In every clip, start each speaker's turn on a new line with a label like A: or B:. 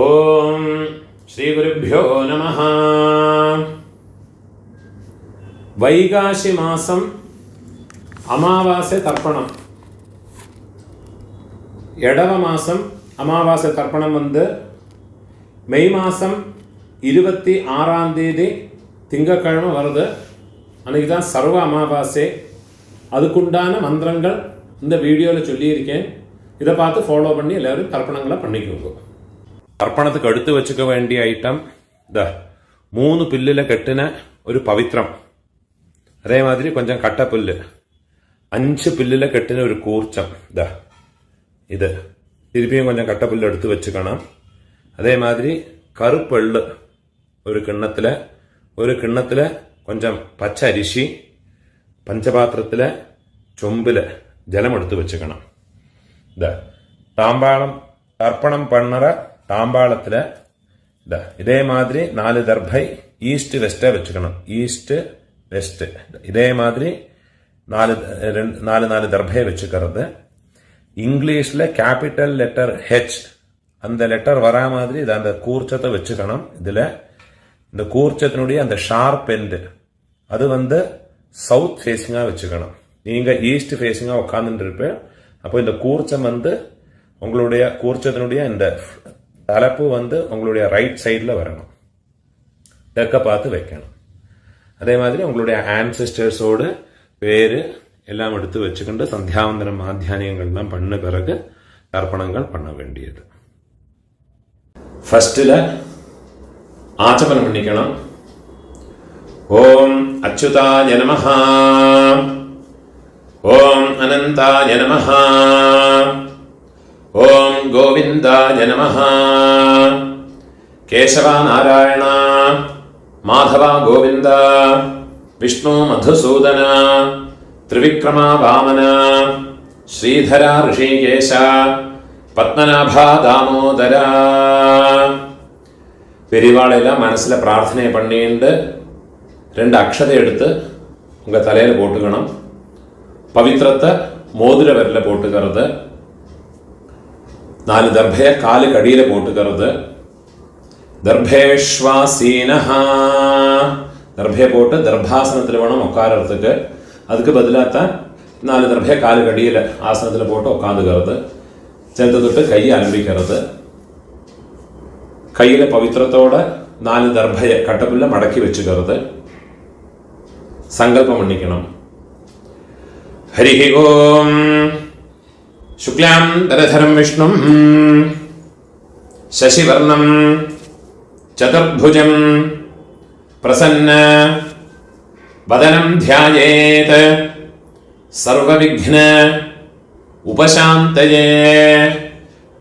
A: ഓം ശ്രീ ഗുരുഭ്യോ നമഃ. വൈകാശി മാസം അമാവാസ്യ തർപ്പണം. எடவ மாதம் அமாவாசை தர்ப்பணம் மே மாதம் 26 திங்கக்கிழமை வருது. அன்றைக்கி தான் சர்வ அமாவாசை. அதுக்குண்டான மந்திரங்கள் இந்த வீடியோவில் சொல்லியிருக்கேன். இதை பார்த்து ஃபாலோ பண்ணி எல்லோரும் தர்ப்பணங்களை பண்ணிக்கோங்க. தர்ப்பணத்துக்கு எடுத்து வச்சுக்க வேண்டிய ஐட்டம் இந்த 3 பில்லில் கட்டின ஒரு பவித்ரம், அதே மாதிரி கொஞ்சம் கட்டப்புல்லு, 5 பில்லில் கட்டின ஒரு கூர்ச்சம், இது திருப்பியும் கொஞ்சம் கட்டப்புல்லு எடுத்து வச்சுக்கணும். அதே மாதிரி கருப்பெள்ளு ஒரு கிண்ணத்தில் கொஞ்சம் பச்சை அரிசி, பஞ்சபாத்திரத்தில் சொம்பில் ஜலம் எடுத்து வச்சுக்கணும். தாம்பாளம் தர்ப்பணம் பண்ணுற தாம்பாளத்தில் இதே மாதிரி 4 தர்பை ஈஸ்ட் வெஸ்ட்டை வச்சுக்கணும். ஈஸ்ட் வெஸ்ட் இதே மாதிரி 4 தர்பையை வச்சுக்கிறது. இங்கிலீஷில் கேபிட்டல் லெட்டர் ஹெச், அந்த லெட்டர் வரா மாதிரி இது அந்த கூர்ச்சத்தை வச்சுக்கணும். இதில் இந்த கூர்ச்சத்தினுடைய அந்த ஷார்ப் எண்டு அது சவுத் ஃபேஸிங்காக வச்சுக்கணும். நீங்கள் ஈஸ்ட் ஃபேஸிங்காக உட்காந்துட்டு இருப்பேன். அப்போ இந்த கூர்ச்சம் உங்களுடைய கூர்ச்சத்தினுடைய இந்த தலைப்பு உங்களுடைய ரைட் சைடில் வரணும். தெற்க பார்த்து வைக்கணும். அதே மாதிரி உங்களுடைய ஆன்செஸ்டர்ஸோடு பேர் எல்லாம் எடுத்து வச்சுக்கிண்டு சந்தியாவந்தனம் மாத்தியானியங்கள்லாம் பண்ண பிறகு தர்ப்பணங்கள் பண்ண வேண்டியது. ஃபர்ஸ்டில் ஆச்சமனம் பண்ணிக்கணும். ஓம் அச்சுதாய நமஹ, ஓம் அனந்தாய நமஹ, ஓம் கோவிந்தாய நமஹ, கேசவா நாராயண மாதவா கோவிந்த, விஷ்ணு மதுசூதன, திரிவிக்ரமா வாமன, ஸ்ரீதரா ரிஷிகேஷ, பத்மநாபா தாமோதரா. பெரியவாளெல்லாம் மனசில் பிரார்த்தனை பண்ணிட்டு 2 அக்ஷதை எடுத்து உங்கள் தலையில் போட்டுக்கணும். பவித்திரத்தை மோதிர விரலில் போட்டுக்கிறது. 4 தர்பையை காலுக்கு அடியில் போட்டுக்கிறது. தர்பேஷ்வாசீனஹா, தர்பையை போட்டு தர்பாசனத்தில் வேணும் உட்காரத்துக்கு. அதுக்கு பதிலாக தான் 4 தர்பையை காலுக்கு அடியில் ஆசனத்தில் போட்டு உட்காந்துக்கிறது. சேர்த்து தொட்டு கையை ஆரம்பிக்கிறது. கையில் பவித்திரத்தோட 4 தர்பையை கட்டப்புள்ள மடக்கி வச்சுக்கிறது. சங்கல்பம் பண்ணிக்கணும். ஹரிஹி ஓம் சுக்லாம் தரதரம் விஷ்ணும் சசிவர்ணம் சதுர்புஜம் பிரசன்ன வதனம் தியாயேத் சர்வவிக்ன உபசாந்தயே.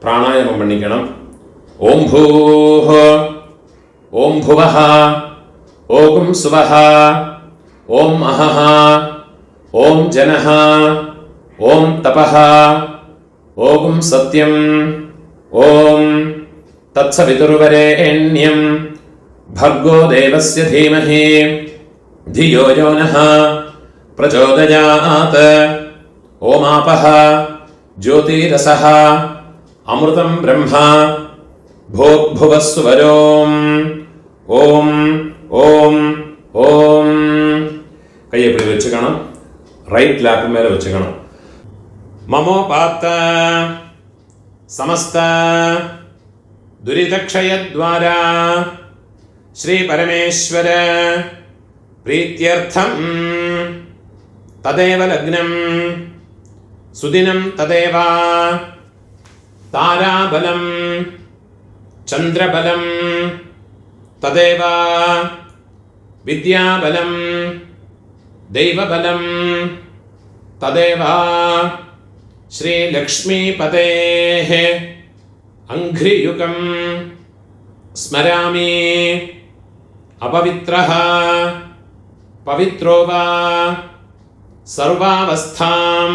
A: பிராணாயாமம் பண்ணிக்கணும். ஓம் பூஹ, ஓம் புவஹ, ஓம் சுவஹ, ஓம் அஹஹ, ஓம் ஜனஹ, ஓம் தபஹ, ஓம் சத்யம், ஓம் தத்சவிதுர்வரேண்யம் भर्गो देवस्य धीमहि धियो यो नः प्रचोदयात्. ओमापः ज्योतिरसः अमृतं ब्रह्मा भूर्भुवस्सुवरोम्. ओम ओम ओम. கையை இப்படி வச்சுக்கணும். ரைட் லேப் மேலே வச்சுக்கணும். மமோபாத்த சமஸ்த துரிதக்ஷயத்வாரா श्री परमेश्वर प्रीत्यर्थं तदेव लग्नं सुदिनं तदेव ताराबलं चंद्रबलं तदेव विद्याबलं दैवबलं तदेव श्री लक्ष्मीपतेः अंघ्रियुगं स्मरामि. अपवित्रः पवित्रो वा सर्वावस्थां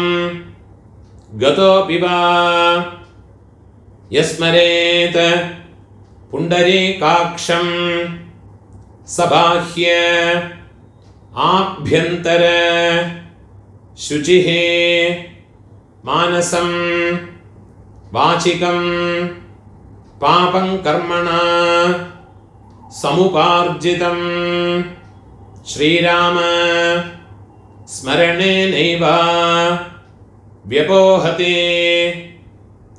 A: गतोऽपि वा यस्मरेत् पुण्डरीकाक्षं सबाह्य आभ्यन्तर शुचिः मानसं वाचिकं पापं कर्मणा समुपार्जितं श्रीराम स्मरणेनैव व्यपोहते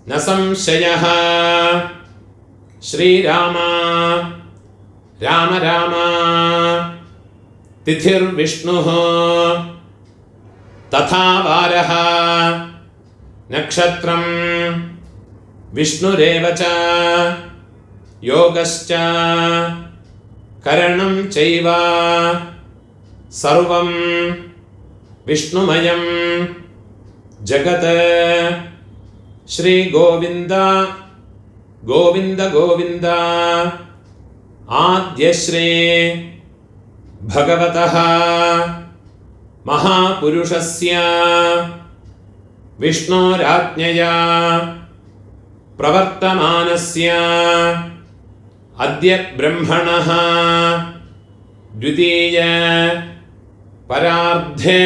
A: न संशयः। श्रीराम राम राम तिथिर्विष्णुः तथा वारः नक्षत्रं विष्णुरेव च योगश्च करणं चैव सर्वं विष्णुमयं जगत्। श्री गोविंद गोविंद गोविंद आद्यश्री भगवतः महापुरुषस्य विष्णोराज्ञया प्रवर्तमानस्य अद्य ब्रह्मणः द्वितीय परार्धे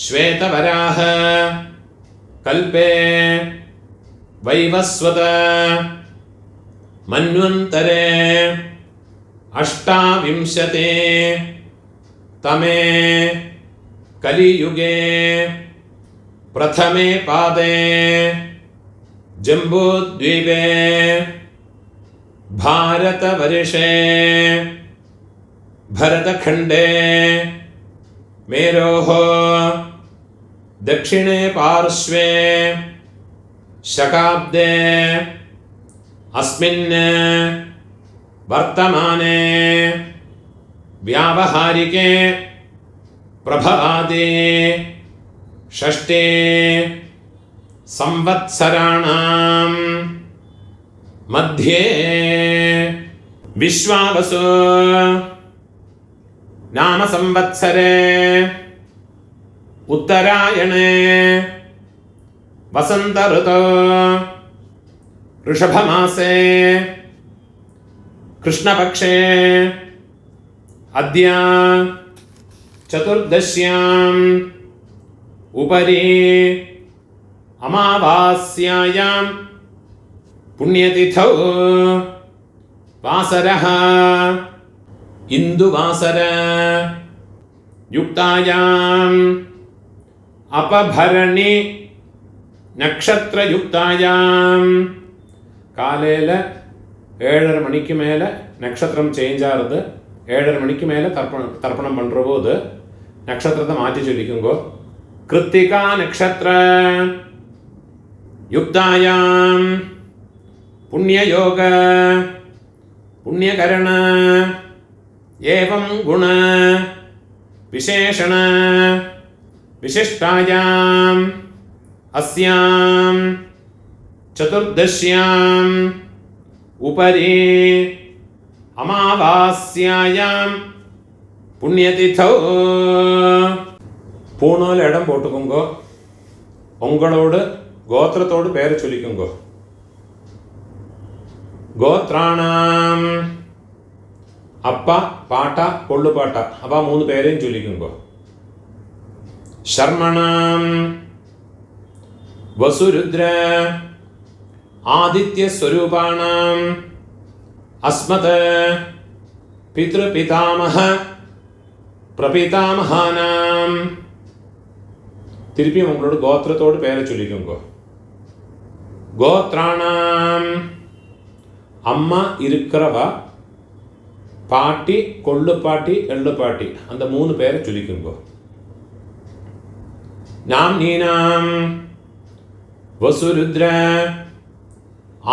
A: श्वेतवराह कल्पे वैवस्वत मन्वन्तरे अष्टाविंशते तमे कलियुगे प्रथमे पादे जम्बूद्वीपे भारतवर्षे भरतखण्डे मेरोः दक्षिणे पार्श्वे शकाब्दे अस्मिन् वर्तमाने व्यावहारिके प्रभवादि षष्ठे संवत्सराणां मध्ये विश्वावसु नाम संवत्सरे उत्तरायणे वसंत ऋतौ ऋषभमासे कृष्णपक्षे अद्य चतुर्दश्याम् उपरि अमावास्यायां पुण्यतिथौ वासरः इंदुवासर युक्तायां अपभरणी नक्षत्रयुक्तायां कालेल 7:30 மணிக்கு மேலே நட்சத்திரம் சேஞ்ச் ஆகுது. 7:30 மணிக்கு மேலே தர்ப்பணம் பண்ணுற போது நட்சத்திரத்தை மாற்றி சொல்லிக்குங்கோ. கிருத்திகா நட்சத்திர யுக்தாயாம் புண்ணியயோக புண்ணியகரண ஏவம் குண விசேஷண விசிஷ்டாயாம் अस्यां चतुर्दश्यां उपरि अमावास्यायां पुण्यतिथौ பூணால் இடம் போட்டுக்கோங்கோ. உங்களோட கோத்திரத்தோடு பேரை சொல்லிக்கோங்கோ. கோத்ராணாம் அப்பா பாட்டா கொள்ளு பாட்டா அப்பா 3 பேரையும் சொல்லிக்கோங்கோ. शर्मणां वसुरुद्र आदित्य स्वरूपाणां अस्मत् पितृपितामह प्रपितामहानां திருப்பி உங்களோட கோத்திரத்தோடு பேரை சொல்லிக்கோங்க. கோத்ராணாம் அம்மா இருக்கிறவா, பாட்டி கொள்ளு பாட்டி எள்ளு பாட்டி அந்த 3 பேரை சொல்லிக்கோங்க. நாம்னீனாம் वसुरुद्र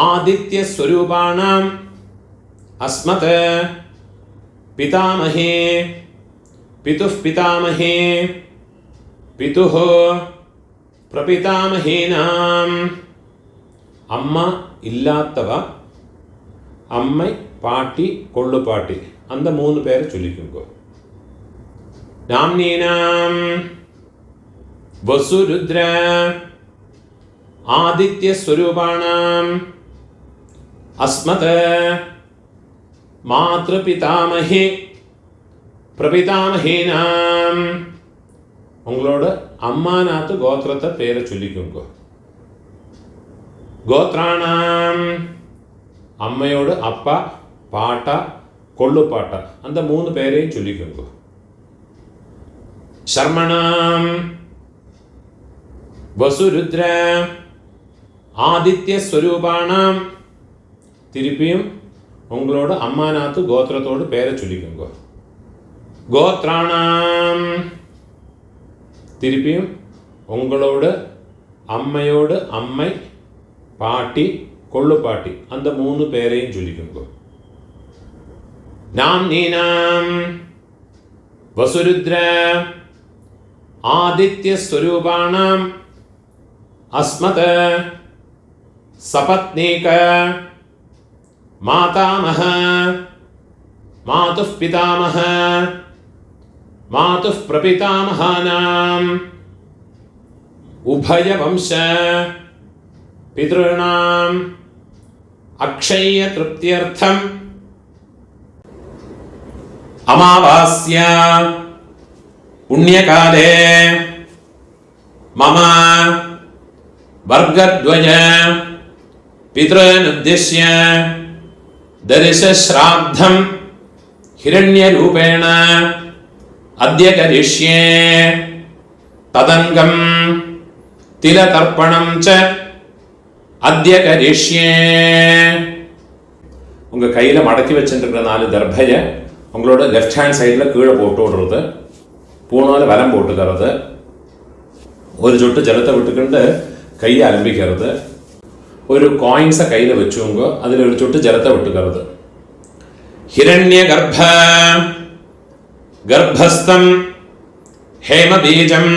A: आदित्य स्वरूपाणाम् अस्मत् पितामहे पितुः पितामहे पितुः प्रपितामहेनाम् अम्मा इल्लात्तव अम्मै पाटी कोल्लु पाटी अंद 3 பேரை சொல்லிக்கோங்க. नाम्नीनाम् वसुरुद्र आदित्य स्वरूपाणाम् अस्मत् मातृपितामहे प्रपितामहेनाम् உங்களோட அம்மாநாத்து கோத்திரத்தை பேரை சொல்லிக்கோங்க. கோத்ராணாம் അമ്മയോട് അപ്പ, പാട്ട, കൊള്ളുപാട്ട அந்த 3 പേരെയും ചൊല്ലിക്കോங்க. ശർമ്മണം വസുരുദ്ര ஆதித்ய ஸ்வரூபாணம். திருப்பியும் உங்களோட அம்மாநாத்து கோத்திரத்தோடு பேரை சொல்லிக்கோங்க. கோத்ராணம். திருப்பியும் உங்களோட அம்மையோடு அம்மை, பாட்டி, கொள்ளுப்பாட்டி அந்த 3 பேரையும் சொல்லிக்கோங்க. நாம் நீனாம் வசுருத்ர ஆதித்ய ஸ்வரூபாணம் அஸ்மத சபத்னீக மாதாமஹ மாதுः பிதாமஹ மாதுः பிரபிதாமஹானாம் உபயவம்ச பித்ருணாம் அக்ஷய திருப்தியர்த்தம் அமாவாஸ்யா புண்ணியகாலே மம வர்கத்வய பித்ருனுद्दिश्य दर्शश्राद्धं हिरण्यरूपेण अद्य करिष्ये तदङ्गं तिलतर्पणं च अद्य करिष्ये. உங்கள் கையில் மடக்கி வச்சுருக்கிற 4 தர்பையை உங்களோட லெஃப்ட் ஹேண்ட் சைடில் கீழே போட்டு விடுறது, பூணால் வலம் போட்டுக்கிறது, ஒரு சொட்டு ஜலத்தை விட்டுக்கிண்டு கையை அலம்பிக்கிறது, ஒரு காயின்ஸை கையில் வச்சுங்க, அதில் ஒரு சொட்டு ஜலத்தை விட்டுக்கிறது. हिरण्य गर्भ गर्भस्थं हेमबीजं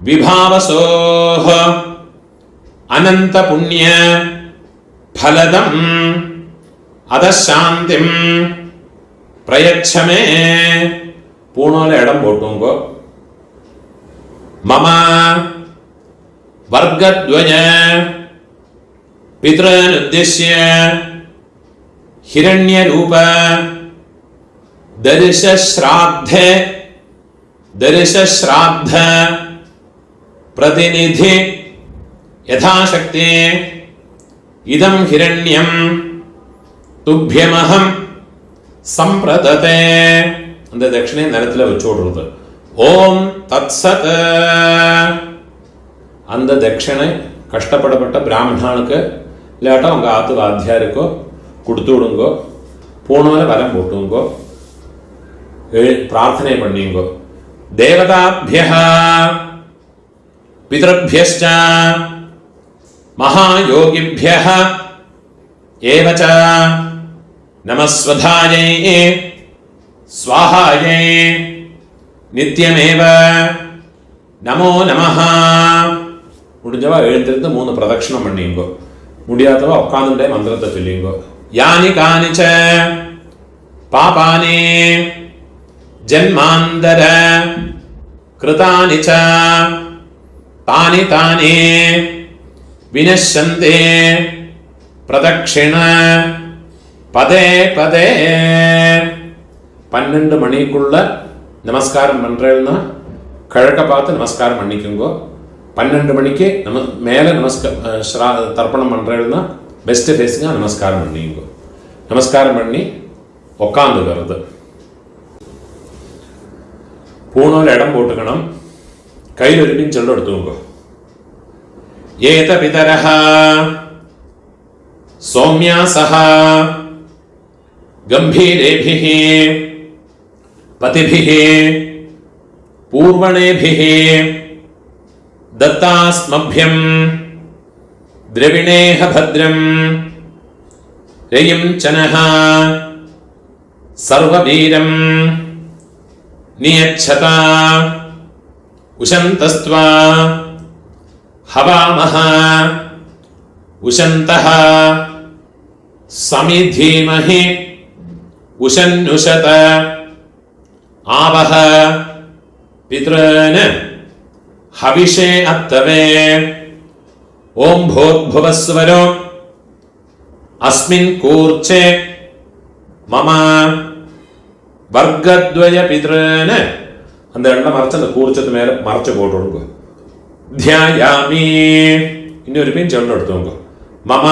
A: विभावसोः अनंत पुण्य फलदं अदशांतिं प्रयच्छ मे. पूर्णोले इडम पोट्टुंगो. मम वर्गद्वय पितृनुद्दिश्य हिरण्यरूप दर्शश्राद्ध प्रतिनिधि यथाशक्ति इदं हिरण्यं तुभ्यमहं संप्रदते. அந்த தட்சிணை நிலத்தில் வச்சு விடுறது. ஓம் தத்சத். அந்த தட்சிணை கஷ்டப்படப்பட்ட பிராமணனுக்கு இல்லாட்டா உங்கள் ஆத்து வாத்தியாருக்கோ கொடுத்து விடுங்கோ. பூணோல வலம் போட்டுங்கோ, பிரார்த்தனை பண்ணிங்கோ. தேவதாபியः பிதృभ्यश्च महायोगिभ्यः एव च नमस्वधायै स्वाहायै नित्यमेव नमो नमः. முடிஞ்சவா எழுந்திருந்து 3 பிரதட்சணம் பண்ணிங்கோ. முடியாதவா உட்கார்ந்துட்டே மந்திரத்தை சொல்லிங்கோ. यानि कानि च पापानि जन्मान्तर कृतानि च तानि तानि विनश्यन्ते प्रदक्षिण पदे पदे. 12 மணிக்குள்ள நமஸ்காரம் பண்றேன்னா கிழக்க பார்த்து நமஸ்காரம் பண்ணிக்குங்கோ. 12 மணிக்கு மேலே தர்ப்பணம் பண்றேன்னா பெஸ்ட் ஃபேஸிங்காக நமஸ்காரம் பண்ணிங்கோ. நமஸ்காரம் பண்ணி உக்காந்துக்கிறது. பூணோல இடம் போட்டுக்கணும். கையில் ஒரு பின் செல்ல எடுத்துக்கோங்க. ஏத பிதரஹ சௌமியாசஹ கம்பீரேபிஹ பதிபிஹ பூர்வணேபிஹ दत्तास्मभ्यं द्रविणेह भद्रं रयिं चनः सर्ववीरं नियच्छता उशन्तस्त्वा हवामः उशन्तः समिधीमहि उशन्नुषत आवह पितॄन् हविषे अत्तवे. ओम भूर्भुवस्वरो अस्मिन् कूर्चे मम वर्गद्वय पितॄन्. அந்த எண்ணெய் மறைச்சு அந்த கூர்ச்சத்து மேலே மறைச்சு போட்டுடுங்க. தியாயாமி. இன்னொரு பின் செல்ல எடுத்துங்க. மம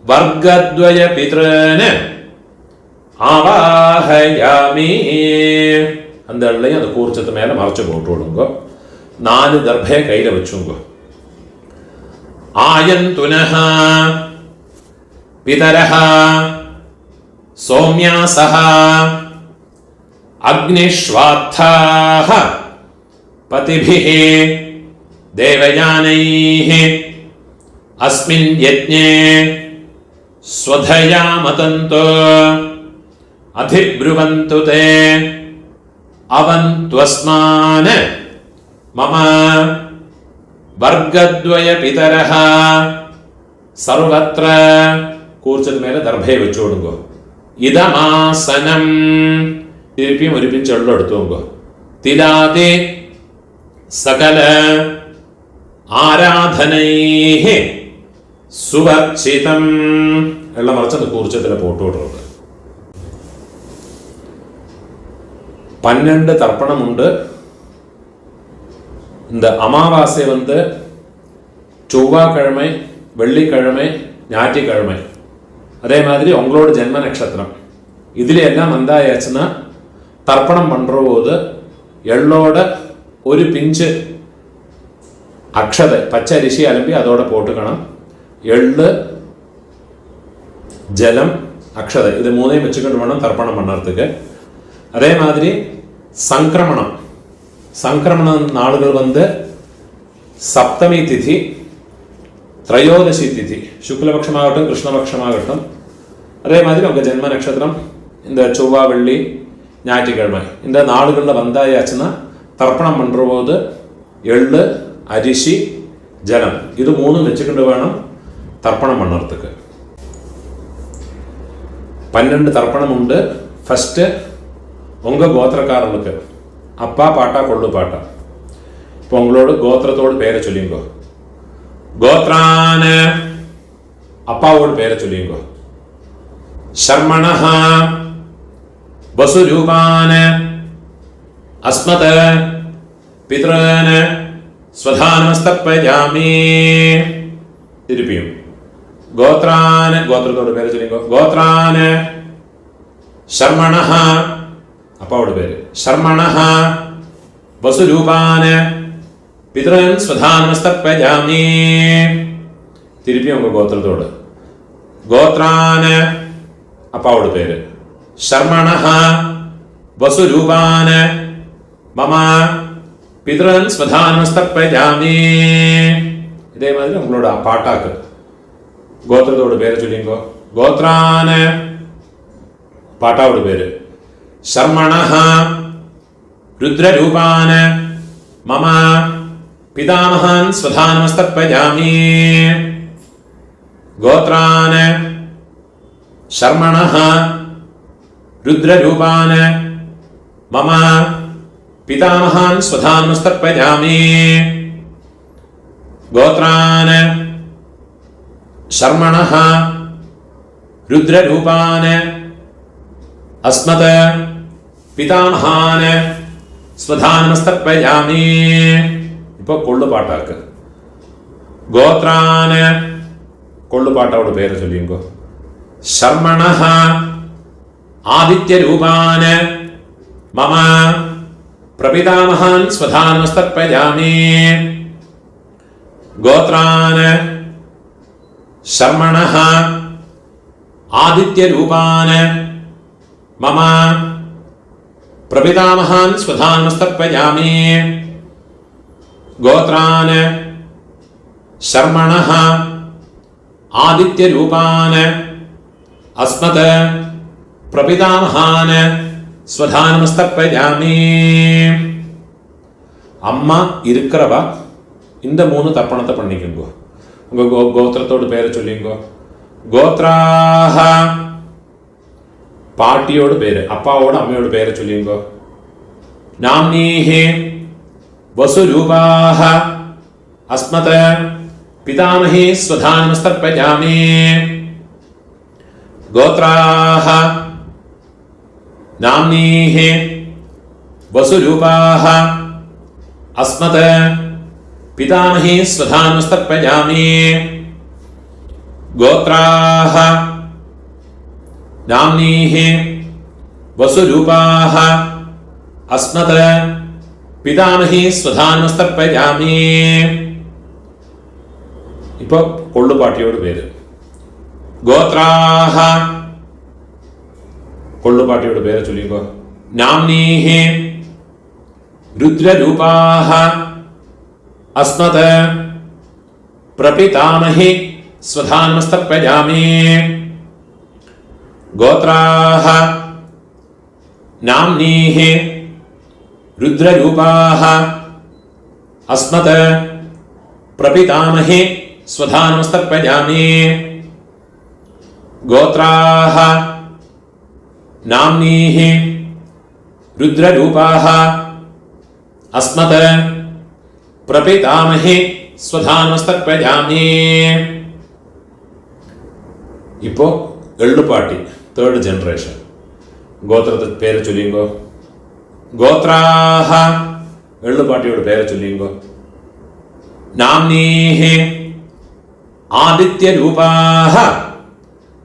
A: വർഗദ്വയ പിതൃന് ആവാഹയാമി. அந்த எல்லையும் அந்த கூர்ச்சத்து மேல மறைச்சு போட்டு விடுங்க. 4 தர்பையை கையில வச்சுங்க. ஆயந்துனஹ பிதரஹ சௌம்யாசஹ அக்னிஷ்வாத்தாஹ பதிபிஹ தேவயானைஹ அஸ்மின் யஜ்ஞே ஸ்வதயா மதந்தோ அதிப்ருவந்து தே அவந்த்வஸ்மான மம வர்கத்வய பிதரஹ சர்வத்ர. கூர்ச்சது மேல தர்பையை வச்சு விடுங்க. இதமாசனம் திருப்பியும் ஒரு பிஞ்சு எள்ளு எடுத்துவோங்க. திலாதே சகல ஆராதனைஹ சுவர்ச்சிதம். எல்லாம் மறைச்சு அந்த கூர்ச்சத்துல போட்டு விடுறது. 12 தர்ப்பணம் உண்டு. இந்த அமாவாசை செவ்வாய்க்கிழமை, வெள்ளிக்கிழமை, ஞாயிற்றுக்கிழமை. அதே மாதிரி உங்களோட ஜென்ம நட்சத்திரம் இதுல எல்லாம் வந்தாயாச்சுன்னா தர்ப்பணம் பண்ற போது எள்ளோட ஒரு பிஞ்சு அக்ஷதை பச்சை அரிசி அலம்பி அதோட போட்டுக்கணும். எள்ளு, ஜலம், அக்ஷதை இது 3ஐயும் வச்சுக்கிட்டு வேணும் தர்ப்பணம் பண்ணுறதுக்கு. அதே மாதிரி சங்கிரமண நாளுகள் சப்தமி திதி, திரையோதசி திதி, சுக்லபக்ஷமாகட்டும் கிருஷ்ணபக்ஷமாகட்டும். அதே மாதிரி உங்கள் ஜென்ம நட்சத்திரம் இந்த செவ்வாய், வெள்ளி, ஞாயிற்றுக்கிழமை இந்த நாளுகளில் வந்தாயாச்சுன்னா தர்ப்பணம் பண்ணுற போது எள்ளு, அரிசி, ஜலம் இது 3 வச்சுக்கிட்டு வேணும் தர்ப்பணம் பண்ணுறதுக்கு. 12 தர்ப்பணம் உண்டு. ஃபஸ்ட்டு உங்கள் கோத்திரக்காரர்களுக்கு அப்பா பாட்டா கொள்ளு பாட்டா. இப்போ உங்களோட கோத்திரத்தோடு பேரை சொல்லிங்கோ. கோத்ரான அப்பாவோட பேரை சொல்லிங்கோ. சர்மணஹ வசுரூபான அஸ்மத பித்ரான ஸ்வதானமஸ்தப்பயாமி. திருப்பியும் கோத்ரான கோத்திரத்தோட பேரை சொல்லிங்கோ. கோத்ரான சர்மணஹ அப்பாவோட பேரு. சர்மணஹ வசுரூபான பித்ரன் ஸ்வதானமஸ்தப்பயாமி. திருப்பி உங்க கோத்திரத்தோடு. கோத்ரான அப்பாவோட பேரு. சர்மணஹ வசுரூபான மம பித்ரன் ஸ்வதானமஸ்தப்பயாமி. இதே மாதிரி உங்களோட பாட்டாக்கு கோத்திரத்தோட பேரை சொல்லிங்கோ. கோத்ரான பாட்டாவோட பேரு. சர்மணஹ ருத்ரரூபான மம பிதாமஹான் ஸ்வதானமஸ்தப்பயாமி. கோத்ரான சர்மணஹ ருத்ரரூபான மம பிதாமஹான் ஸ்வதானமஸ்தப்பயாமி. கோத்ரான சர்மணஹ ருத்ரரூபான அஸ்மத பிதாமஹான ஸ்வதானமஸ்தப்பயாமி. இப்போ கொள்ளு பாட்டாக்கு. கோத்ரான கொள்ளு பாட்டாவோட பேரை சொல்லிங்கோ. சர்மணஹ ஆதித்ய ரூபான மம பிரபிதாமஹான் ஸ்வதானமஸ்தப்பயாமி. கோத்ரான சர்மணஹ ஆதித்ய ரூபான மம பிரபிதாமஹான் ஸ்வதானமஸ்தப்பயாமி. கோத்ரான சர்மணஹ ஆதித்ய ரூபான அஸ்மத பிரபிதாமஹான ஸ்வதானமஸ்தப்பயாமி. அம்மா இருக்கிறவா இந்த 3 தர்ப்பணத்தை பண்ணிக்கோங்க. உங்க கோத்திரத்தோட பேரை சொல்லிங்கோ. கோத்ராஹ பாட்டியோட பேரு, அப்பாவோட அம்மையோட பேரை சொல்லிங்கோ. நாம்னீஹி வசுரூபாஹ அஸ்மத பிதாமஹி ஸ்வதானமஸ்தப்பயாமி. கோத்ராஹ நாம்னீஹி வசுரூபாஹ அஸ்மத பிதாமஹி ஸ்வதானமஸ்தப்பயாமி. गोत्राः नाम्नीः वसुरूपाः अस्मत् पितामही स्वधानमस्तर्पयामि. ഇപ്പോ കൊള്ളുപാട്ടിയോട് പേര്. ഗോത്രാഹ കൊള്ളുപാട്ടിയോട് പേര് ചൊല്ലിക്കോ. നാംനീഹി രുദ്രരൂപാഹ അസ്മത് പ്രപിതാമഹി സ്വധാനമസ്തർപ്പയാമി. ഗോത്രാഹ നാംനീഹി രുദ്രരൂപാഹ അസ്മത് പ്രപിതാമഹി സ്വധാനമസ്തർപ്പയാമി. ഗോത്രാഹ നാംനീഹി രുദ്രരൂപാഹ അസ്മത് പ്രപിതാമഹി സ്വധാനമസ്തർപ്പയാമി. ഇപ്പോ എള്ളുപാട്ടി തേർഡ് ജനറേഷൻ. ഗോത്രത്തെ പേര് ചൊല്ലിയുമ്പോ ഗോത്രാഹ എള്ളുപാട്ടിയോട് പേര് ചൊല്ലിയുമ്പോ നാംനീഹി ആദിത്യരൂപാഹ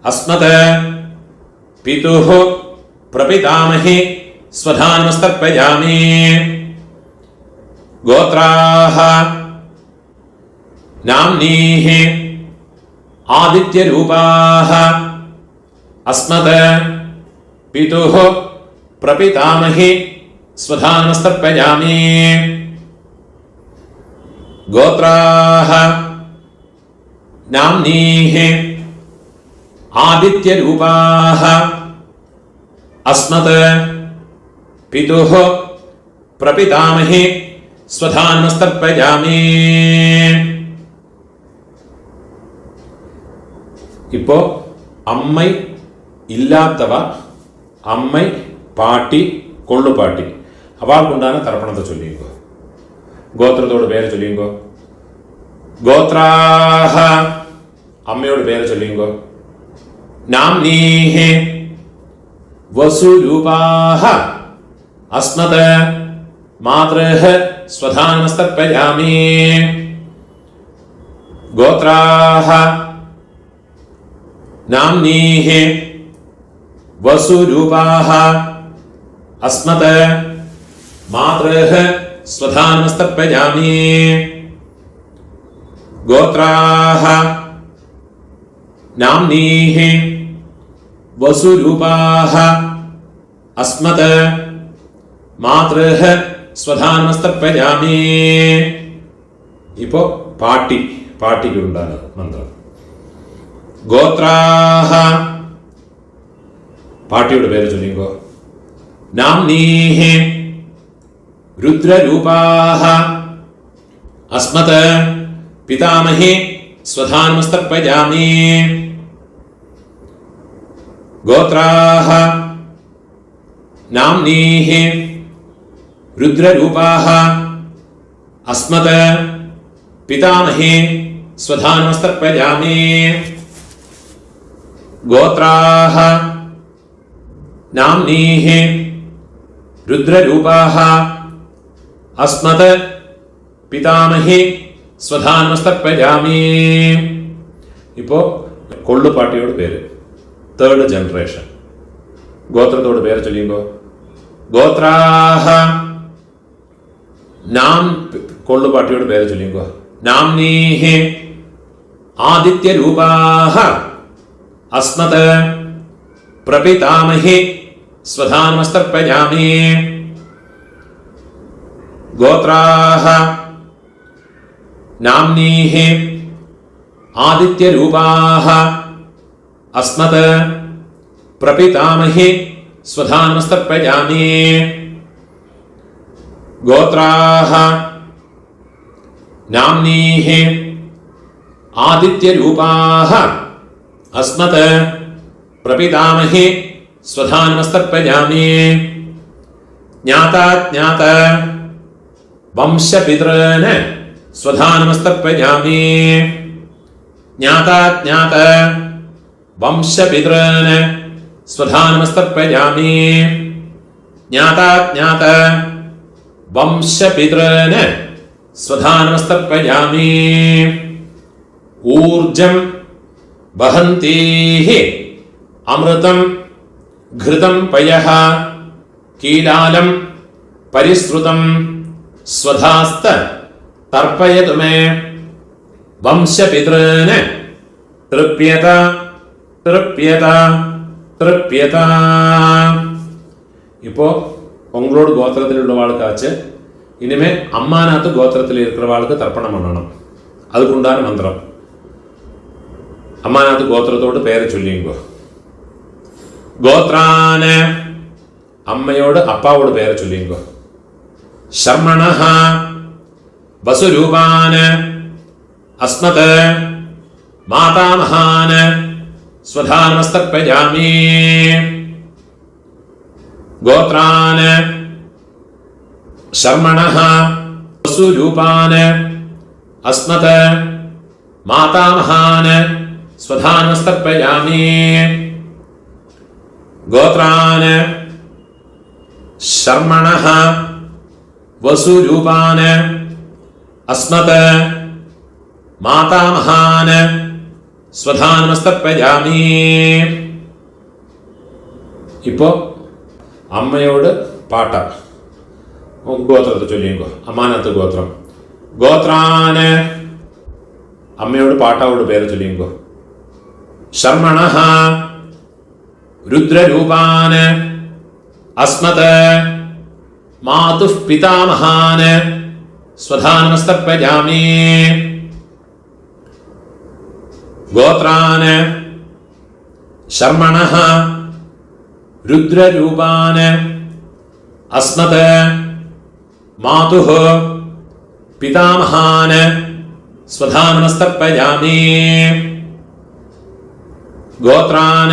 A: അസ്മത് പിതുഃ പ്രപിതാമഹി സ്വധാനമസ്തർപ്പയാമി. ഗോത്രാഹ നാംനീഹി ആദിത്യരൂപാഹ അസ്മത് പിതുഃ പ്രപിതാമഹി സ്വധാനമസ്തർപ്പയാമി. ഗോത്രാഹ നാംനീഹി ആദിത്യരൂപാഹ അസ്മത് പിതുഃ പ്രപിതാമഹി സ്വധാനമസ്തർപ്പയാമി. ഇപ്പോ അമ്മൈ ഇല്ലാത്തവ അമ്മൈ പാട്ടി കൊള്ളുപാട്ടി അവൾക്കുണ്ടാകുന്ന തർപ്പണത്തെ ചൊല്ലിയുമ്പോ ഗോത്രത്തോട് പേര് ചൊല്ലിയുമ്പോ ഗോത്രാഹ അമ്മയോട് പേര് ചൊല്ലിയുമ്പോ നാംനീഹി വസുരൂപാഹ അസ്മത് മാതൃഃ സ്വധാനമസ്തർപ്പയാമി. ഗോത്രാഹ നാംനീഹി വസുരൂപാഹ അസ്മത് മാതൃഃ സ്വധാനമസ്തർപ്പയാമി. ഗോത്രാഹ നാംനീഹി വസുരൂപാഹ അസ്മത് മാതൃഃ സ്വധാനമസ്തർപ്പയാമി. ഇപ്പോ പാട്ടിക്കുണ്ടാണ് മന്ത്രം. ഗോത്രാഹ പാട്ടിയുടെ പേര് ചൊല്ലിക്കോ. നാംനീഹി രുദ്രരൂപാഹ അസ്മത് പിതാമഹി സ്വധാനമസ്തർപ്പയാമി. ഗോത്രാഹ നാംനീഹി രുദ്രരൂപാഹ അസ്മത് പിതാമഹി സ്വധാനമസ്തർപ്പയാമി. ഗോത്രാഹ നാംനീഹി രുദ്രരൂപാഹ അസ്മത് പിതാമഹി സ്വധാനമസ്തർപ്പയാമി. ഇപ്പോ കൊള്ളുപാട്ടിയോട് പേര് തേർഡ് ജനറേഷൻ. ഗോത്രത്തോട് പേര് ചൊല്ലിയുമ്പോ ഗോത്രാഹ നാം കൊള്ളുപാട്ടിയോട് പേര് ചൊല്ലിയുമ്പോ നാംനീഹി ആദിത്യരൂപാഹ അസ്മത് പ്രപിതാമഹി സ്വധാനമസ്തർപ്പയാമി. ഗോത്രാഹ നാംനീഹി ആദിത്യരൂപാഹ അസ്മത് പ്രപിതാമഹി സ്വധാനമസ്തർപ്പയാമി. ഗോത്രാഹ നാംനീഹി ആദിത്യരൂപാഹ അസ്മത് പ്രപിതാമഹി സ്വധാനമസ്തർപ്പയാമി. ജ്ഞാതാജ്ഞാത വംശപിതॄന് സ്വധാനമസ്തർപ്പയാമി. ജ്ഞാതാജ്ഞാത വംശപിതॄന് സ്വധാനമസ്തർപ്പയാമി. ജ്ഞാതാജ്ഞാത വംശപിതॄന് സ്വധാനമസ്തർപ്പയാമി. ഊർജം वहन्तीः अमृतं घृतं पयः कीलालं परिश्रुतं स्वधास्त तर्पयतु मे वंशपितॄन् तृप्यत तृप्यत तृप्यत. இப்போ உங்களோட கோத்திரத்தில் உள்ளவாளுக்காச்சு இனிமே அம்மாநாத்து கோத்திரத்தில் இருக்கிறவாளுக்கு தர்ப்பணம் பண்ணணும். அதுக்குண்டான மந்திரம். அம்மாநாத்து கோத்திரத்தோடு பெயரை சொல்லிங்கோ. கோத்ரான அம்மையோடு அப்பாவோட பெயரை சொல்லிங்கோ. சர்மணஹ வசுரூபான அஸ்மத் மாதாமகான ஸ்வதானமஸ்தர்ப்பயாமி. गोत्रान शर्मणः वसुरूपान अस्मत् मातामहान स्वधानमस्तर्पयामि. गोत्रान शर्मणः वसुरूपान अस्मत् मातामहान स्वधानमस्तर्पयामि. இப்போ അമ്മയോട് പാട്ട ഗോത്രത്തെ ചൊല്ലിക്കോ. അമ്മാനത്ത് ഗോത്രം. ഗോത്രാന് അമ്മയോട് പാട്ടാവോട് പേര് ചൊല്ലിക്കോ. ശർമണഃ രുദ്രരൂപാന് അസ്മത് മാതുഃ പിതാമഹാന് സ്വധാനമസ്തർപ്പയാമി. ഗോത്രാന് ശർമണഃ രുദ്രരൂപാൻ അസ്മത് മാതുഃ പിതാമഹാൻ സ്വധാനമസ്തർപ്പയാമി. ഗോത്രാൻ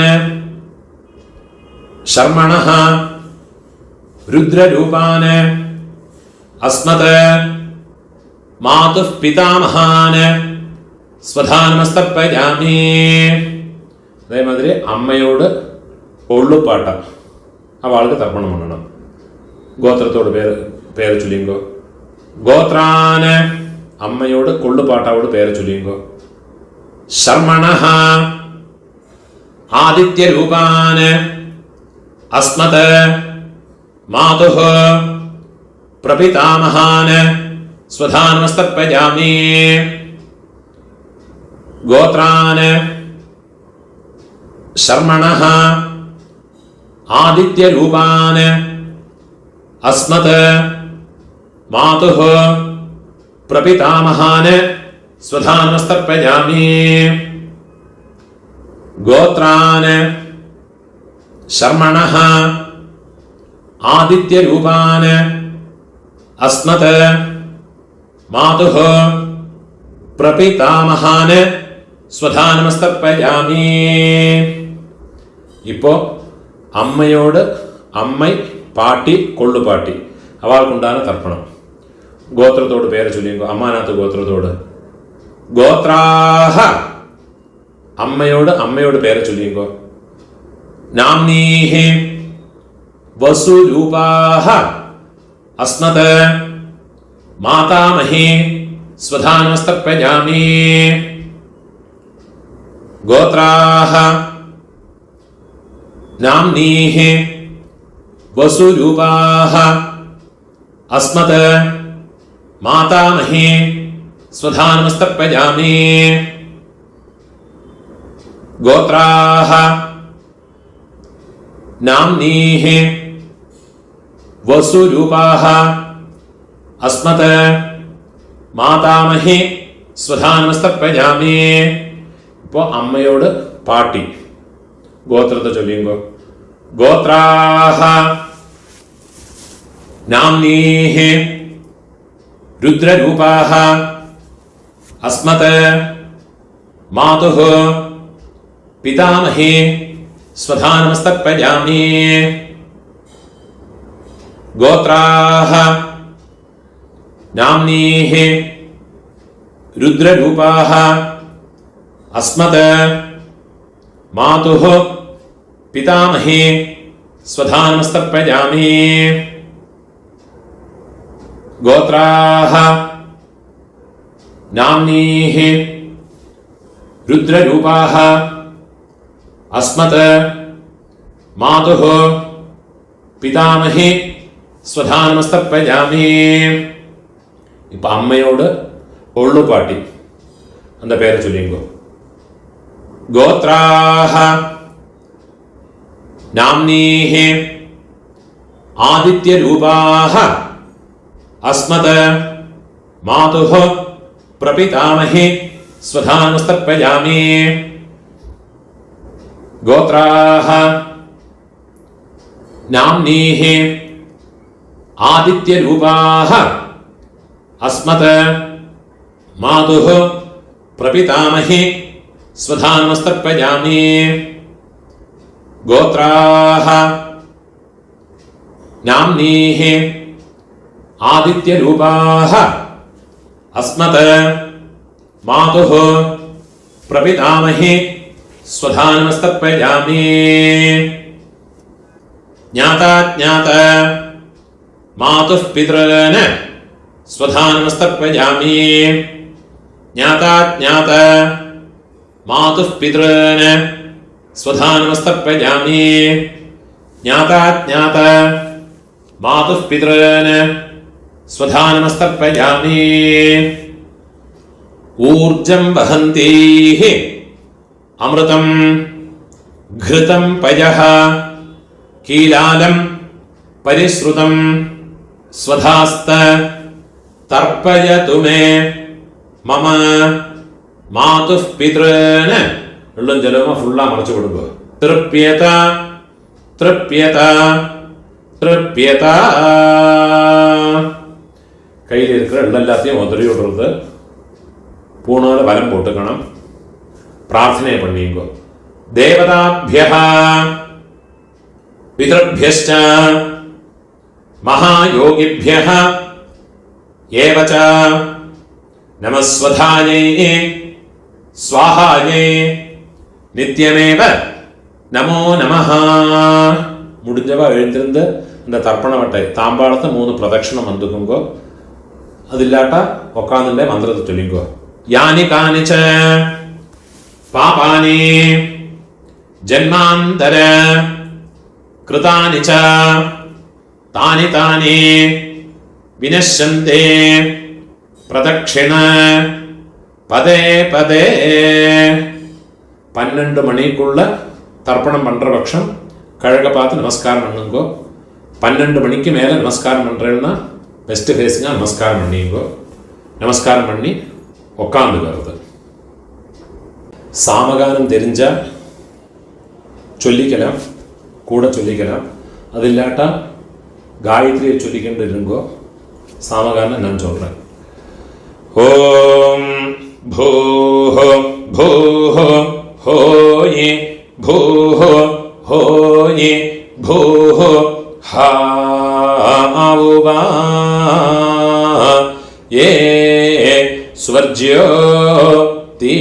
A: ശർമണഃ രുദ്രരൂപാൻ അസ്മത് മാതുഃ പിതാമഹാൻ സ്വധാനമസ്തർപ്പയാമി. അതേമാതിരി അമ്മയോട് ഒള്ളുപാട്ട അവൾക്ക് തർപ്പണം பண்ணണം. ഗോത്രത്തോട് പേര് ചൊല്ലിങ്കോ. ഗോത്രാന് അമ്മയോട് കൊള്ളുപാട്ടാവോട് പേര് ചൊല്ലിങ്കോ. ശർമണഃ ആദിത്യരൂപാന് അസ്മത് മാതുഃ പ്രപിതാമഹാന് സ്വധാനമസ്തർപ്പയാമി. ഗോത്രാന് ശർമണഃ ആദിത്യരൂപാൻ അസ്മത് മാതുഃ പ്രപിതാമഹാൻ സ്വധാനമസ്തർപ്പയാമി. ഗോത്രാൻ ശർമണഃ ആദിത്യരൂപാൻ അസ്മത് മാതുഃ പ്രപിതാമഹാൻ സ്വധാനമസ്തർപ്പയാമി. ഇപ്പോൾ അമ്മയോട് അമ്മൈ പാട്ടി കൊള്ളുപാട്ടി അവൾക്കുണ്ടാകുന്ന തർപ്പണം. ഗോത്രത്തോട് പേര് ചൊല്ലിങ്കോ. അമ്മാനാത്ത് ഗോത്രത്തോട്. ഗോത്രാഹ അമ്മയോട് അമ്മയോട് പേര് ചൊല്ലിങ്കോ. നാംനീഹി വസുരൂപാഹ അസ്മത് മാതാമഹി സ്വധാനമസ്തർപ്പയാമി. ഗോത്രാഹ നാംനീഃ വസുരൂപാഃ അസ്മത് മാതാമഹി സ്വധാനമസ്തർപ്പയാമി. ഗോത്രാഃ നാംനീഃ വസുരൂപാഃ അസ്മത് മാതാമഹി സ്വധാനമസ്തർപ്പയാമി. ഇപ്പോൾ അമ്മയോട് പാട്ടി ഗോത്രത്തെ ചൊല്ലിങ്കോ. ഗോത്രാഹ നാംനീഃ രുദ്രരൂപാഃ അസ്മത് മാതുഃ പിതാമഹി സ്വധാനമസ്തർപ്പയാമി. ഗോത്രാഹ നാംനീഃ രുദ്രരൂപാഃ അസ്മത് മാതുഃ പിതാമഹി സ്വധാനമസ്തർപ്പയാമി. ഗോത്രാഃ നാംനീഃ രുദ്രരൂപാഃ അസ്മത് മാതുഃ പിതാമഹി സ്വധാ നമസ്തർപ്പയാമി. ഇപ്പം അമ്മയോട് ഒള്ളുപാട്ടി அந்த பேரை சொல்லிங்கோ. கோத்ராஹ நாம்னீஹ ஆதித்யரூபாஹ அஸ்மத் மாதுஹ பிரபிதாமஹி ஸ்வதா நமஸ்தர்ப்பயாமி. கோத்ராஹ நாம்னீஹ ஆதித்யரூபாஹ அஸ்மத் மாதுஹ பிரபிதாமஹி ஸ்வதா நமஸ்தர்ப்பயாமி. கோத்ராஹ நாம்னீஹ ஆதித்யரூபாஹ அஸ்மத் மாதுஹ பிரபிதாமஹி ஸ்வதா நமஸ்தர்ப்பயாமி. ஞாதா ஞாத மாதுः பித்ருன் ஸ்வதா நமஸ்தர்ப்பயாமி. ஞாதா ஞாத மாதுः பித்ருன் ஸ்வதா நமஸ்தர்ப்பயாமி. ஞாதா ஞாத மாதுः பித்ருன் ஸ்வதா நமஸ்தர்ப்பயாமி. ஊர்ஜம் வஹந்தீஹ அமிர்தம் घृतं पयः कीलालं परिश्रुतं स्वधास्त तर्पयतु मे मम मातुः पितॄन्. വെള്ളം ജലവും ഫുള്ളാ മറച്ചു കൊടുക്കുക. തൃപ്യത തൃപ്യത തൃപ്യത. கையில் இருக்கிற எல்லாத்தையும் உதறி விடுறது. பூணால வலம் போட்டுக்கணும். பிரார்த்தனை பண்ணிங்கோ. தேவதாभ्यः पितृभ्यश्च महायोगिभ्यः एव च नमः स्वधायै स्वाहायै नित्यमेव नमो नमः. முடிஞ்சவ எழுந்திருந்து இந்த தர்ப்பண வட்டை தாம்பாளத்தை 3 பிரதட்சணம் வந்துக்குங்கோ. അതില്ലാട്ട ഉക്കാന്നിന്റെ മന്ത്രത്തെ ചൊല്ലിക്കോ. യാനി കാനിച പാപാനി ജന്മാന്തര കൃതാനി ച താനി താനി വിനശ്യന്തെ പ്രദക്ഷിണ പദേ പദേ. 12 மணிக்குள்ள தர்ப்பணம் பண்ற பட்சம் கழக பார்த்து நமஸ்காரம் பண்ணுங்கோ. 12 மணிக்கு மேல நமஸ்காரம் பண்றேன்னா வெஸ்ட் ஃபேஸிங்க நமஸ்காரம் பண்ணிங்கோ. நமஸ்காரம் பண்ணி உக்காந்துக்கிறது. சாமகானம் தெரிஞ்சா சொல்லிக்கலாம், கூட சொல்லிக்கலாம். அது இல்லாட்டா காயத்ரியை சொல்லிக்கிட்டு இருங்கோ. சாமகானம் நான் சொல்றேன். ஓம் பூஹ பூஹ ஹோயே பூஹ ஹோயே பூஹ ஹாவுவா ये स्वर्ज्योति.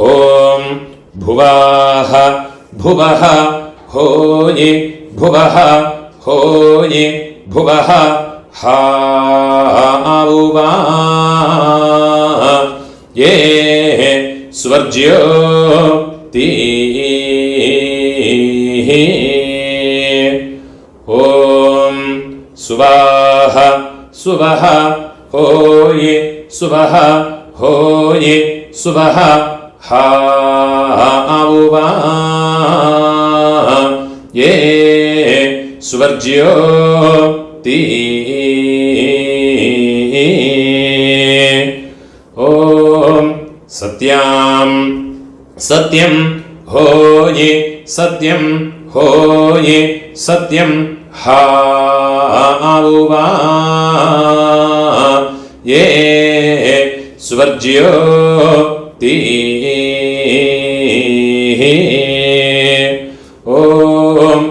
A: ओम भुवः भुवः होये भुवः होये भुवः हाउवा ये स्वर्ज्योति. ओम सुवाह सुवह होये सुवह होये सुवह हाउवा ये स्वर्ज्योति. ओम सत्यां सत्यं होये सत्यं होये सत्यं हाउवा ये स्वर्ज्योति. ओम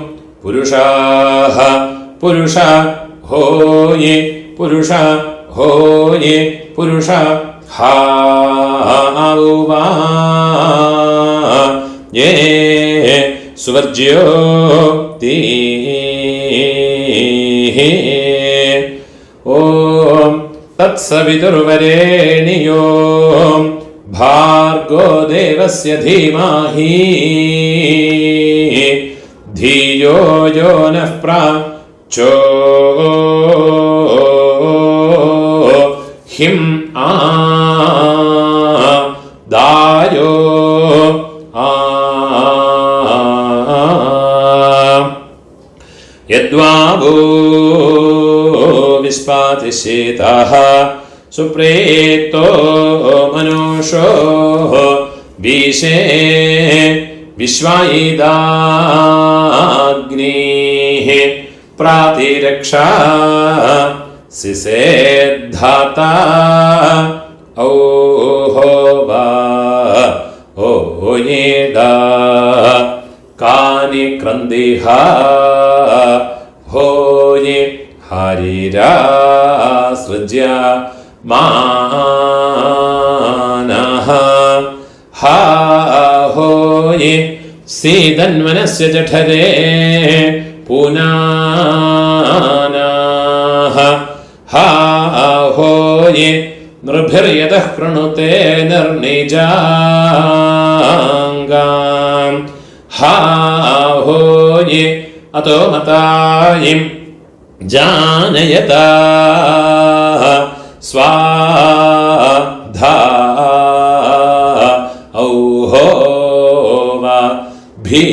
A: पुरुषाः पुरुषा होये पुरुषा होये पुरुषा हाउवा ये स्वर्ज्योति. ओम तत्सवितुर्वरेण्यो भार्गो देवस्य धीमहि धियो यो नः प्रचोदयात् दायो यद्वावो विस्पातिशेताः सुप्रेतो मनुषो विशे विश्वायिदाग्निः प्रातिरक्षा सिसेद्धाता ओहो वा ओयेदा कानि क्रन्दिहा होये हरिरासृज्य मानः हा होये सीदन्वनस्य जठरे पुनानाः हा होये नृभिर्यतः कृणुते निर्निजाङ्गाम् हा होये अतो मतायिं जानयता स्वाधा औहो वा भी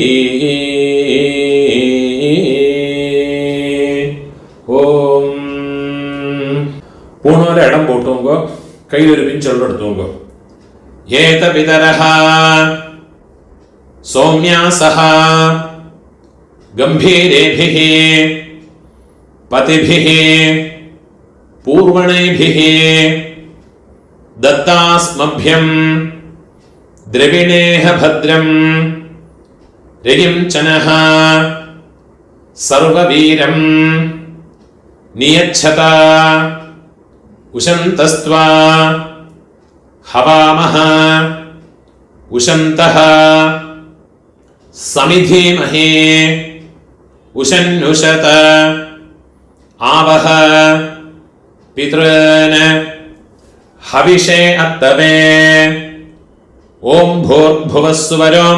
A: ഓം പൂണോരെ ഇടം പോട്ടുങ്കോ കയ്യിലൊരു പിഞ്ചെള്ളെടുത്തുങ്കോ ഏത പിതരഃ സൗമ്യാസഃ ഗംഭീരേഭിഃ പതിഭിഃ പൂർവണേഭിഃ ദത്താസ്മഭ്യം ദ്രവിണേഹ ഭദ്രം രയിം ചനഃ സർവവീരം നിയച്ഛത ഉശന്തസ്ത്വാ ഹവാമഹ ഉശന്തഃ സമിധീമഹേ ഉശന്നുശത ആവഹ പിതॄൻ ഹവിഷേ അത്തവേ ഓം ഭൂർഭുവസ്സുവരോ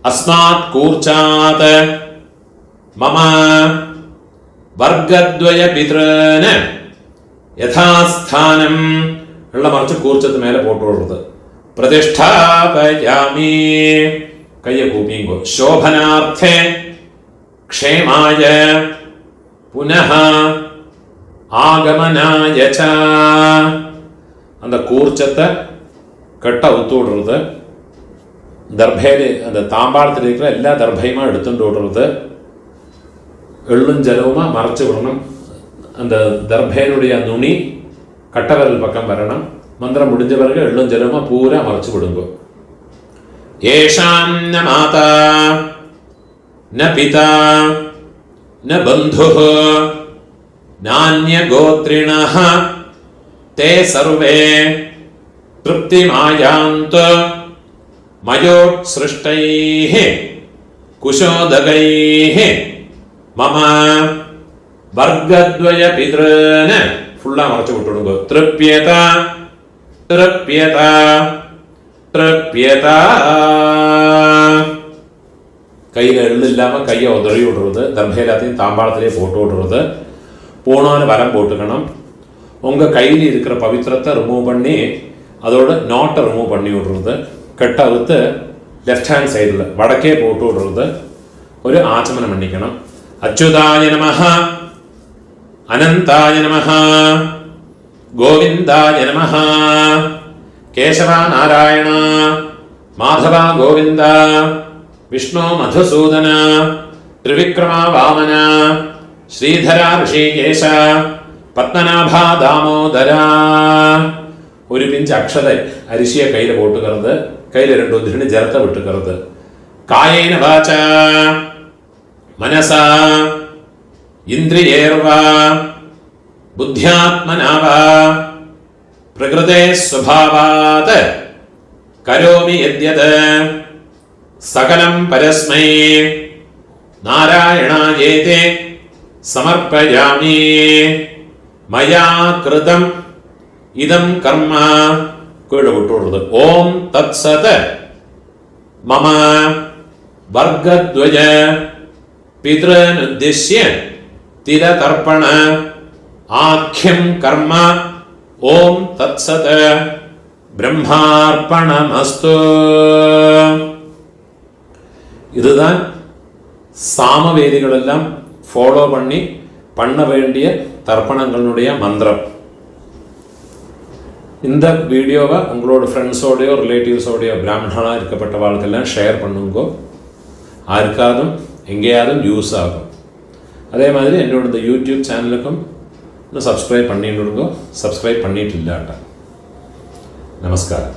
A: അസ്മാത് കൂർച്ചാത് മമ വർഗദ്വയ പിതॄൻ യഥാസ്ഥാനം ഉള്ള മറിച്ച് കൂർച്ചത്ത് മേലെ പോട്ടുള്ളത് പ്രതിഷ്ഠാപയാമി കയ്യ കൂപ്പിയുമ്പോ ശോഭനാർത്ഥേ ക്ഷേമായ പുനഃ ആഗമനായ ച அந்த கூர்ச்சத்தை கட்ட அவுத்து விடுறது தர்பையில அந்த தாம்பாளத்தில் இருக்கிற எல்லா தர்பையுமா எடுத்துட்டு விடுறது எள்ளும் ஜலவுமா மறைச்சு விடணும் அந்த தர்பையினுடைய நுனி கட்டவரல் பக்கம் வரணும் மந்திரம் முடிஞ்ச பிறகு எள்ளும் ஜலவுமா பூரா மறைச்சு விடுங்க ஏஷாம் ந மாதா ந பிதா ந பந்துः நான்ய கோத்ரிணः ते सर्वे तृप्तिमायान्तु मयोत्सृष्टैः कुशोदगैः मम वर्गद्वय पितॄन् फुल्ला मरച്ചു വിട്ടുകൊടുക്കുക തൃപ്യത തൃപ്യത തൃപ്യത കയ്യിൽ എള്ളില്ലാമ കയ്யை உதறி விடுறது தர்பையிலாத்தையும் தாம்பாளத்திலே போட்டு விடுறது பூணான வரம் போட்டுக்கணும் உங்கள் கையில் இருக்கிற பவித்திரத்தை ரிமூவ் பண்ணி அதோட நாட்டை ரிமூவ் பண்ணி விடுறது கெட்ட அவுத்து லெஃப்ட் ஹேண்ட் சைடில் வடக்கே போட்டு விடுறது ஒரு ஆச்சமனம் பண்ணிக்கணும் அச்சுதாய நமஹ அனந்தாய நமஹ கோவிந்தாய நமஹ கேசவா நாராயண மாதவா கோவிந்த விஷ்ணு மதுசூதன ത്രിവിക്രമാ വാമന ശ്രീധര ഋഷികേശ പത്മനാഭ ദാമോദര ഒരു പിഞ്ച് അക്ഷത അരിശിയെ കയ്യിൽ പോട്ടുകരുത് കയ്യിൽ രണ്ടു ഉദ്ധിന് ജലത്ത വിട്ടുകരുത് കായേന വാച മനസ ഇന്ദ്രിയേർവ ബുദ്ധ്യാത്മനാവ പ്രകൃതേ സ്വഭാവാത് കരോമി യദ്യത് സകലം പരസ്മൈ നാരായണായേതി സമർപ്പയാമി மயா கிருதம் இதம் கர்மா கீழே விட்டுடுறது. ஓம் தத் சத மம வர்க்கத்வய பித்ரன் உத்திஷ்ய திலதர்ப்பண ஆக்கியம் கர்ம ஓம் தத் சத பிரம்மார்ப்பணமஸ்து. இதுதான் சாமவேதிகள் எல்லாம் ஃபாலோ பண்ண வேண்டிய தர்ப்பணங்களுடைய மந்திரம். இந்த வீடியோவை உங்களோட ஃப்ரெண்ட்ஸோடையோ ரிலேட்டிவ்ஸோடையோ பிராமணனாக இருக்கப்பட்டவாளுக்கெல்லாம் ஷேர் பண்ணுங்கோ. யாருக்காதும் எங்கேயாவது யூஸ் ஆகும். அதே மாதிரி என்னோட இந்த யூடியூப் சேனலுக்கும் இன்னும் சப்ஸ்கிரைப் பண்ணிடுங்கோ. சப்ஸ்கிரைப் பண்ணிட்டு இல்லாட்டா. நமஸ்காரம்.